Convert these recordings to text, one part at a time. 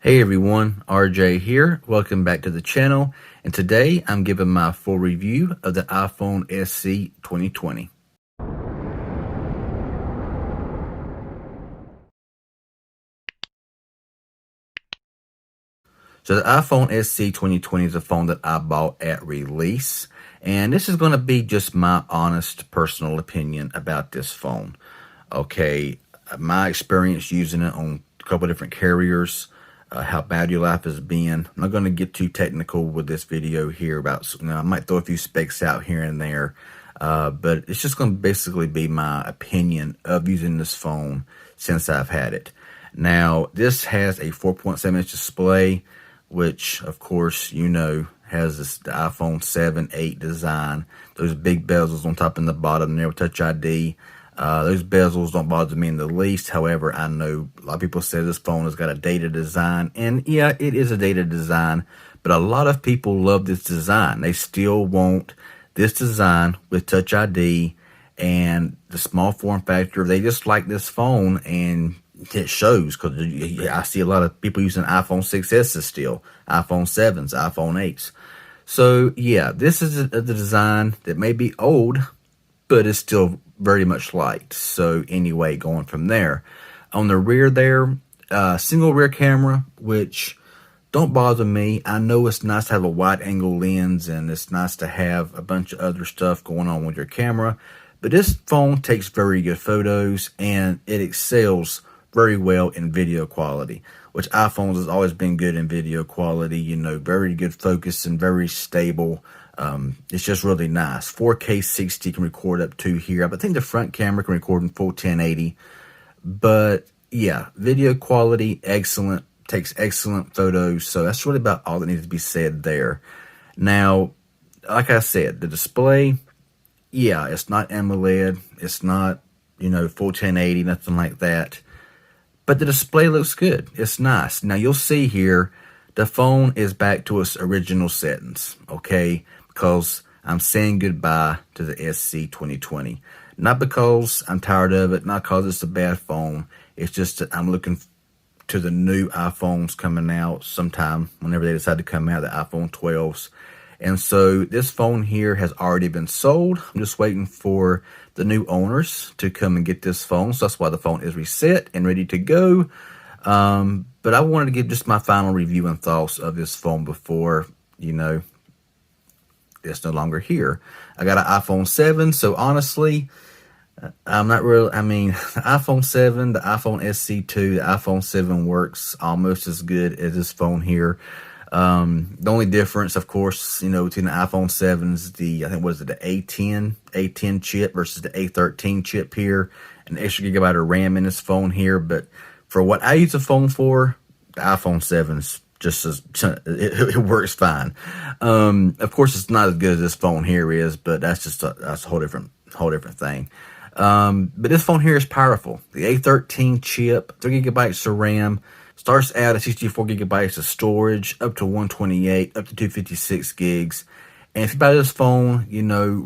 Hey everyone, RJ here. Welcome back to the channel. And today I'm giving my full review of the iPhone SE 2020. So the iPhone SE 2020 is a phone that I bought at release. And this is going to be just my honest personal opinion about this phone. Okay, my experience using it on a couple of different carriers, how battery life has been. I'm not going to get too technical with this video here about, I might throw a few specs out here and there, but it's just going to basically be my opinion of using this phone since I've had it. Now, this has a 4.7-inch display, which, of course, has the iPhone 7, 8 design. Those big bezels on top and the bottom there with Touch ID. Those bezels don't bother me in the least. However, I know a lot of people say this phone has got a dated design. And yeah, it is a dated design. But a lot of people love this design. They still want this design with Touch ID and the small form factor. They just like this phone, and it shows because I see a lot of people using iPhone 6s still, iPhone 7s, iPhone 8s. So yeah, this is the design that may be old, but it's still very much liked. So anyway, going from there, on the rear there, single rear camera, which don't bother me. I know it's nice to have a wide angle lens, and it's nice to have a bunch of other stuff going on with your camera, but this phone takes very good photos and it excels very well in video quality, which iPhones has always been good in video quality, very good focus and very stable. It's just really nice. 4K 60 can record up to here. I think the front camera can record in full 1080. But yeah, video quality, excellent. Takes excellent photos. So that's really about all that needs to be said there. Now, like I said, the display, yeah, it's not AMOLED. It's not, full 1080, nothing like that. But the display looks good. It's nice. Now, you'll see here, the phone is back to its original settings, okay? Because I'm saying goodbye to the SE 2020. Not because I'm tired of it, not because it's a bad phone. It's just that I'm looking to the new iPhones coming out sometime whenever they decide to come out, the iPhone 12s. And so this phone here has already been sold. I'm just waiting for the new owners to come and get this phone. So that's why the phone is reset and ready to go. But I wanted to give just my final review and thoughts of this phone before, it's no longer here. I got an iPhone 7, so honestly, I'm not really, the iPhone 7, the iPhone SE2, the iPhone 7 works almost as good as this phone here. The only difference, of course, between the iPhone 7 is the A10 chip versus the A13 chip here, an extra gigabyte of RAM in this phone here. But for what I use the phone for, the iPhone 7 is just it works fine. Of course, it's not as good as this phone here is, but that's a whole different thing. But this phone here is powerful. The A13 chip, 3 gigabytes of RAM, starts out at 64 gigabytes of storage, up to 128, up to 256 gigs. And if you buy this phone,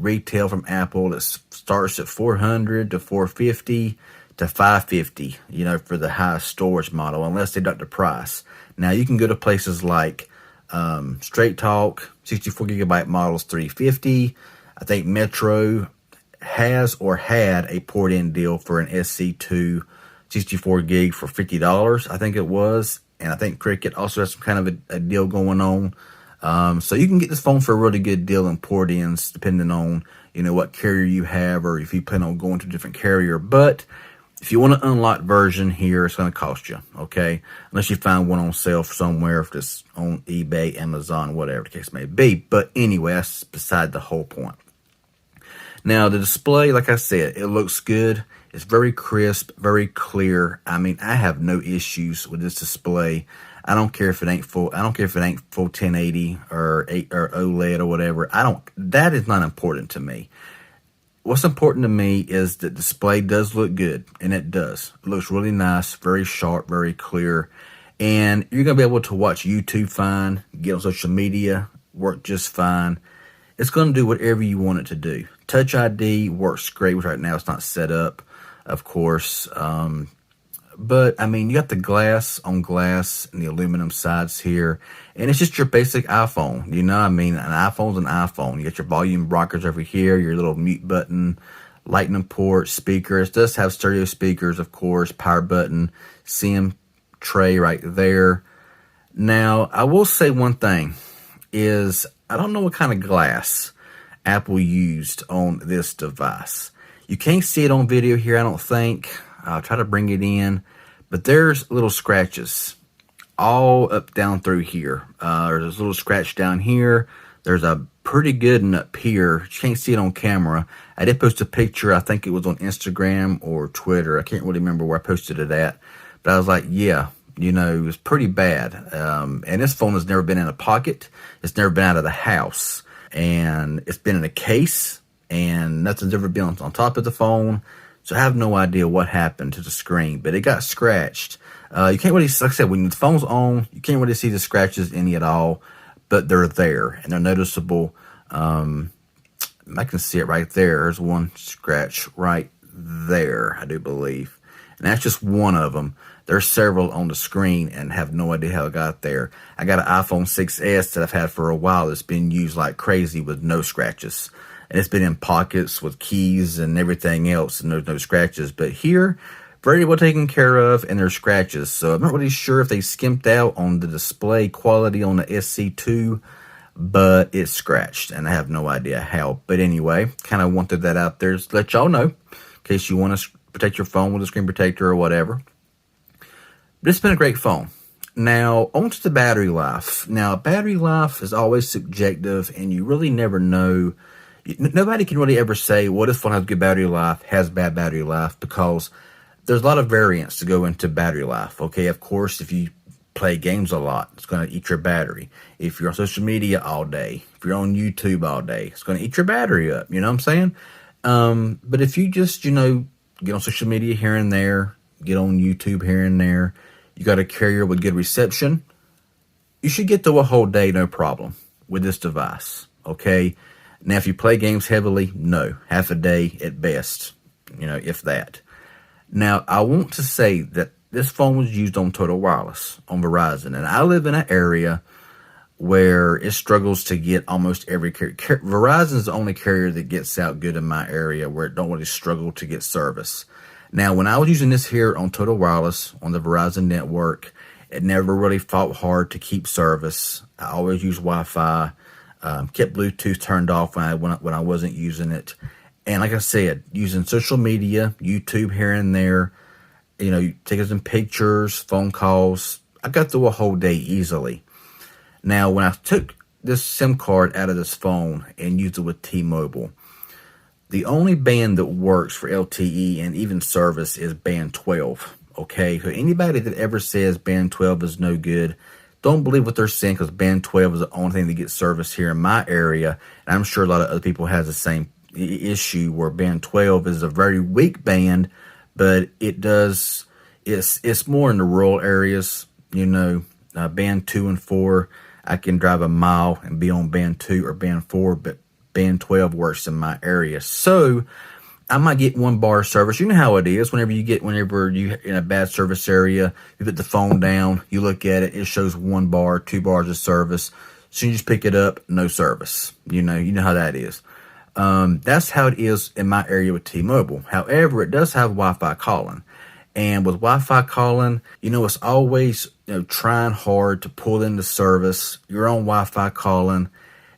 retail from Apple, it starts at 400 to 450 to 550, for the highest storage model, unless they deduct the price. Now, you can go to places like Straight Talk, 64 gigabyte models, 350. I think Metro has or had a port-in deal for an SC2 64 gig for $50, I think it was. And I think Cricket also has some kind of a deal going on. So you can get this phone for a really good deal in port-ins, depending on, what carrier you have, or if you plan on going to a different carrier. But if you want an unlocked version here, it's going to cost you, okay? Unless you find one on sale somewhere, if it's on eBay, Amazon, whatever the case may be. But anyway, that's beside the whole point. Now, the display, like I said, it looks good. It's very crisp, very clear. I have no issues with this display. I don't care if it ain't full 1080 or OLED or whatever. That is not important to me. What's important to me is that the display does look good, and it does. It looks really nice, very sharp, very clear. And you're going to be able to watch YouTube fine, get on social media, work just fine. It's going to do whatever you want it to do. Touch ID works great, which right now it's not set up, of course. But I mean, you got the glass on glass and the aluminum sides here, and it's just your basic iPhone. You know, I mean, an iPhone's an iPhone. You got your volume rockers over here, your little mute button, lightning port, speakers. It does have stereo speakers, of course, power button, SIM tray right there. Now, I will say one thing is I don't know what kind of glass Apple used on this device. You can't see it on video here, I don't think. I'll try to bring it in, but there's little scratches all up down through here. There's a little scratch down here. There's a pretty good one up here. You can't see it on camera. I did post a picture. I think it was on Instagram or Twitter. I can't really remember where I posted it at, but I was like, yeah, you know, it was pretty bad. And this phone has never been in a pocket. It's never been out of the house, and it's been in a case, and nothing's ever been on top of the phone. So I have no idea what happened to the screen, but it got scratched. You can't really, like I said, when the phone's on, you can't really see the scratches any at all, but they're there and they're noticeable. I can see it right there. There's one scratch right there, I do believe. And that's just one of them. There's several on the screen and have no idea how it got there. I got an iPhone 6S that I've had for a while that's been used like crazy with no scratches. And it's been in pockets with keys and everything else, and there's no scratches. But here, very well taken care of, and there's scratches. So I'm not really sure if they skimped out on the display quality on the SC2, but it's scratched, and I have no idea how. But anyway, kind of wanted that out there to let y'all know, in case you want to protect your phone with a screen protector or whatever. But it's been a great phone. Now, on to the battery life. Now, battery life is always subjective, and you really never know. Nobody can really ever say, well, this phone has good battery life, has bad battery life, because there's a lot of variance to go into battery life. Okay, of course, if you play games a lot, it's going to eat your battery. If you're on social media all day, if you're on YouTube all day, it's going to eat your battery up. You know what I'm saying? But if you just, you know, get on social media here and there, get on YouTube here and there, you got a carrier with good reception, you should get through a whole day no problem with this device. Okay? Now, if you play games heavily, no. Half a day at best, you know, if that. Now, I want to say that this phone was used on Total Wireless, on Verizon. And I live in an area where it struggles to get almost every carrier. Verizon is the only carrier that gets out good in my area where it don't really struggle to get service. Now, when I was using this here on Total Wireless, on the Verizon network, it never really fought hard to keep service. I always used Wi-Fi. Kept Bluetooth turned off when I wasn't using it. And like I said, using social media, YouTube here and there, you know, taking some pictures, phone calls, I got through a whole day easily. Now, when I took this SIM card out of this phone and used it with T-Mobile, the only band that works for LTE and even service is band 12. Okay, so anybody that ever says band 12 is no good, don't believe what they're saying, because band 12 is the only thing that gets service here in my area. And I'm sure a lot of other people have the same issue, where band 12 is a very weak band, but it's more in the rural areas. You know, band 2 and 4, I can drive a mile and be on band 2 or band 4, but band 12 works in my area. So I might get 1 bar of service. You know how it is. Whenever you in a bad service area, you put the phone down, you look at it, it shows 1 bar, 2 bars of service. So you just pick it up, no service. You know how that is. That's how it is in my area with T-Mobile. However, it does have Wi-Fi calling. And with Wi-Fi calling, you know, it's always, you know, trying hard to pull into service. You're on Wi-Fi calling,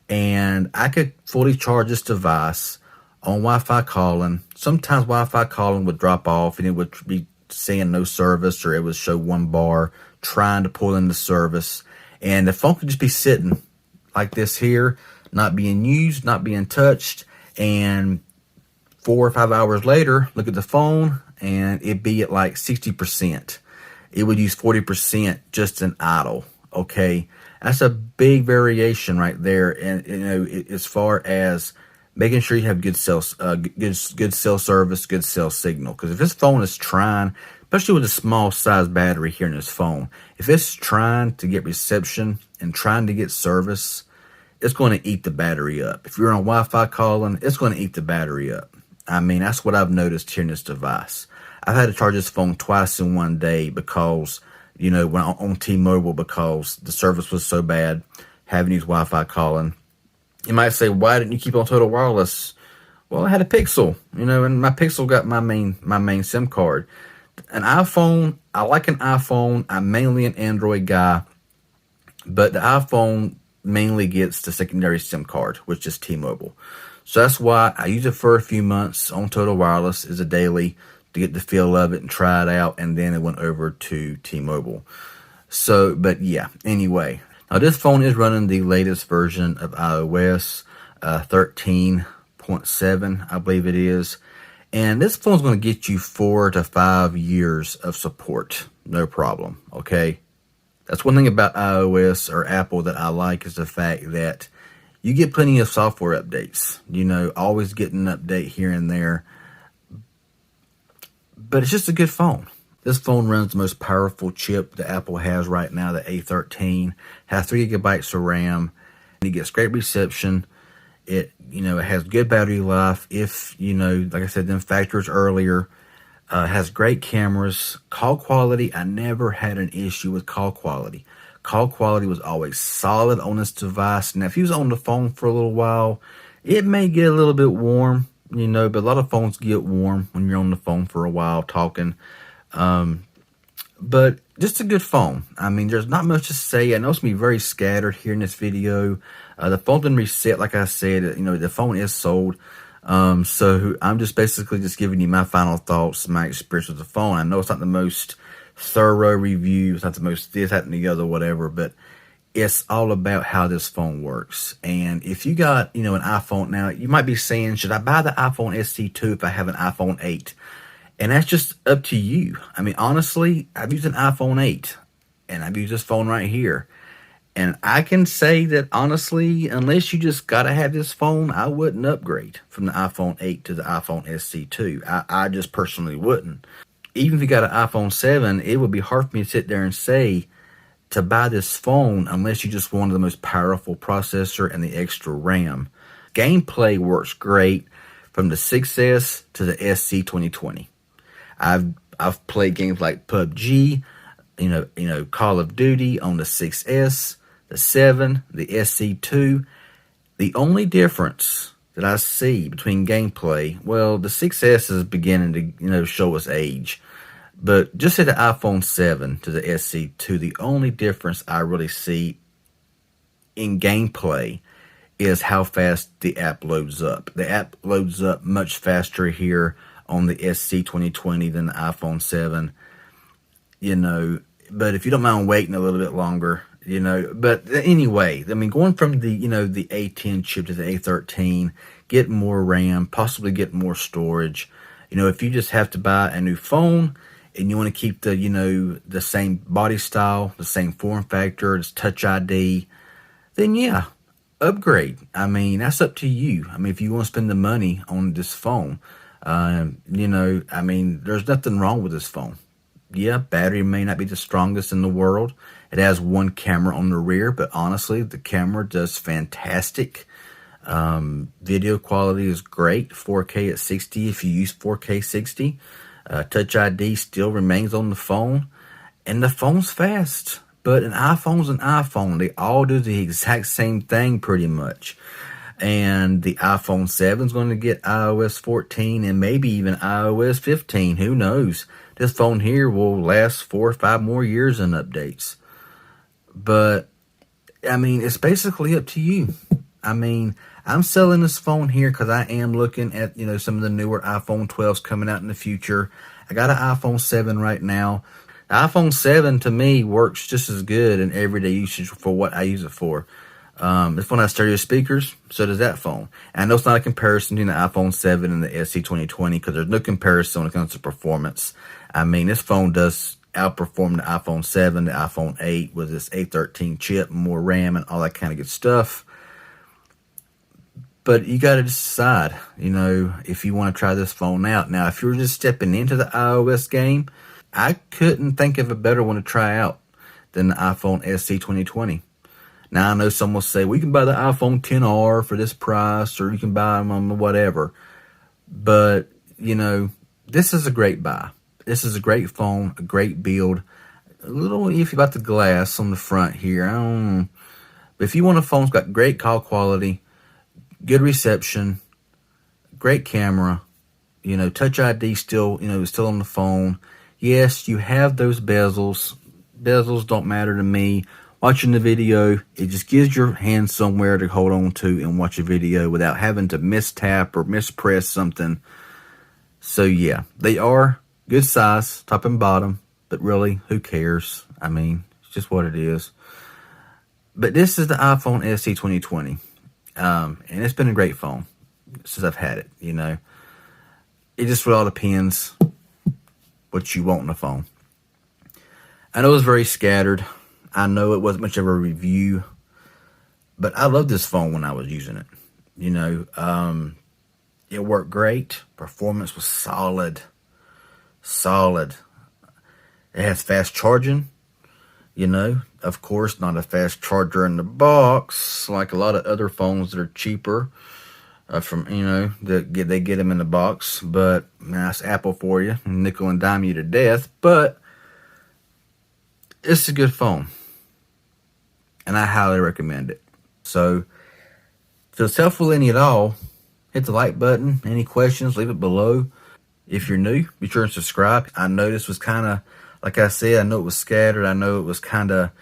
and I could fully charge this device on Wi-Fi calling. Sometimes Wi-Fi calling would drop off and it would be saying no service, or it would show 1 bar trying to pull into service. And the phone could just be sitting like this here, not being used, not being touched. And 4 or 5 hours later, look at the phone and it'd be at like 60%. It would use 40% just in idle. Okay. That's a big variation right there. And, you know, as far as making sure you have good cell service, good cell signal. Because if this phone is trying, especially with a small size battery here in this phone, if it's trying to get reception and trying to get service, it's going to eat the battery up. If you're on Wi-Fi calling, it's going to eat the battery up. I mean, that's what I've noticed here in this device. I've had to charge this phone twice in one day because, when on T-Mobile, because the service was so bad, having to use Wi-Fi calling. You might say, why didn't you keep on Total Wireless? Well, I had a Pixel, and my Pixel got my main SIM card. An iPhone, I like an iPhone. I'm mainly an Android guy, but the iPhone mainly gets the secondary SIM card, which is T-Mobile. So that's why I use it for a few months on Total Wireless as a daily to get the feel of it and try it out, and then it went over to T-Mobile. So, but yeah, anyway. Now this phone is running the latest version of iOS 13.7, I believe it is. And this phone's going to get you 4 to 5 years of support. No problem, okay? That's one thing about iOS or Apple that I like, is the fact that you get plenty of software updates. Always getting an update here and there. But it's just a good phone. This phone runs the most powerful chip that Apple has right now, the A13. Has 3 gigabytes of RAM. It gets great reception. It has good battery life. If, like I said, them factors earlier. Has great cameras. Call quality, I never had an issue with call quality. Call quality was always solid on this device. Now, if you was on the phone for a little while, it may get a little bit warm, but a lot of phones get warm when you're on the phone for a while talking. But just a good phone. I mean, there's not much to say. I know it's going to be very scattered here in this video. The phone didn't reset, like I said. The phone is sold. So I'm just basically just giving you my final thoughts, my experience with the phone. I know it's not the most thorough review. It's not the most this, that, and the other, whatever. But it's all about how this phone works. And if you got, an iPhone now, you might be saying, should I buy the iPhone SE2 if I have an iPhone 8? And that's just up to you. I mean, honestly, I've used an iPhone 8, and I've used this phone right here. And I can say that, honestly, unless you just got to have this phone, I wouldn't upgrade from the iPhone 8 to the iPhone SE2. I just personally wouldn't. Even if you got an iPhone 7, it would be hard for me to sit there and say to buy this phone unless you just wanted the most powerful processor and the extra RAM. Gameplay works great from the 6S to the SC 2020. I've played games like PUBG, Call of Duty on the 6S, the 7, the SC2. The only difference that I see between gameplay, well, the 6S is beginning to, show its age. But just say the iPhone 7 to the SC2, the only difference I really see in gameplay is how fast the app loads up. The app loads up much faster here on the SC 2020 than the iPhone 7, but if you don't mind waiting a little bit longer, but anyway, I mean, going from the A10 chip to the A13, get more RAM, possibly get more storage. If you just have to buy a new phone and you want to keep the same body style, the same form factor, it's Touch ID, then yeah, upgrade. I mean, that's up to you. I mean, if you want to spend the money on this phone, I mean, there's nothing wrong with this phone. Yeah, battery may not be the strongest in the world. It has one camera on the rear, but honestly, the camera does fantastic. Video quality is great. 4K at 60 if you use 4K 60. Touch ID still remains on the phone. And the phone's fast. But an iPhone's an iPhone. They all do the exact same thing pretty much. And the iPhone 7 is going to get iOS 14 and maybe even iOS 15. Who knows? This phone here will last 4 or 5 more years in updates. But, I mean, it's basically up to you. I mean, I'm selling this phone here because I am looking at, some of the newer iPhone 12s coming out in the future. I got an iPhone 7 right now. The iPhone 7 to me works just as good in everyday usage for what I use it for. This phone has stereo speakers, so does that phone. And I know it's not a comparison between the iPhone 7 and the SC 2020 because there's no comparison when it comes to performance. I mean, this phone does outperform the iPhone 7, the iPhone 8 with its A13 chip, more RAM, and all that kind of good stuff. But you got to decide, if you want to try this phone out. Now, if you're just stepping into the iOS game, I couldn't think of a better one to try out than the iPhone SC 2020. Now, I know some will say, we can buy the iPhone XR for this price, or you can buy them on whatever. But, this is a great buy. This is a great phone, a great build. A little iffy about the glass on the front here. I don't know. But if you want a phone that's got great call quality, good reception, great camera, Touch ID still, is still on the phone. Yes, you have those bezels. Bezels don't matter to me. Watching the video, it just gives your hand somewhere to hold on to and watch a video without having to mistap or mispress something. So yeah, they are good size, top and bottom, but really, who cares? I mean, it's just what it is. But this is the iPhone SE 2020, and it's been a great phone since I've had it. It just all depends what you want in a phone. I know it's very scattered. I know it wasn't much of a review, but I loved this phone when I was using it. It worked great. Performance was solid. Solid. It has fast charging. Of course, not a fast charger in the box like a lot of other phones that are cheaper. They get them in the box, but that's Apple for you, nickel and dime you to death. But it's a good phone, and I highly recommend it. So, if it's helpful any at all, hit the like button. Any questions, leave it below. If you're new, be sure and subscribe. I know this was kind of, like I said, I know it was scattered. I know it was kind of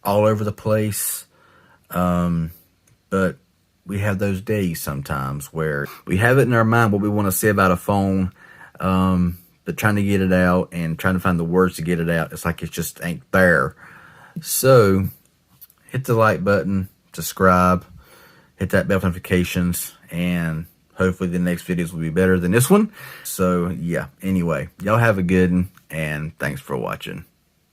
all over the place, but we have those days sometimes where we have it in our mind what we want to say about a phone, but trying to get it out and trying to find the words to get it out, it's like it just ain't there. So hit the like button, subscribe, hit that bell for notifications, and hopefully the next videos will be better than this one. So yeah, anyway, y'all have a good one, and thanks for watching.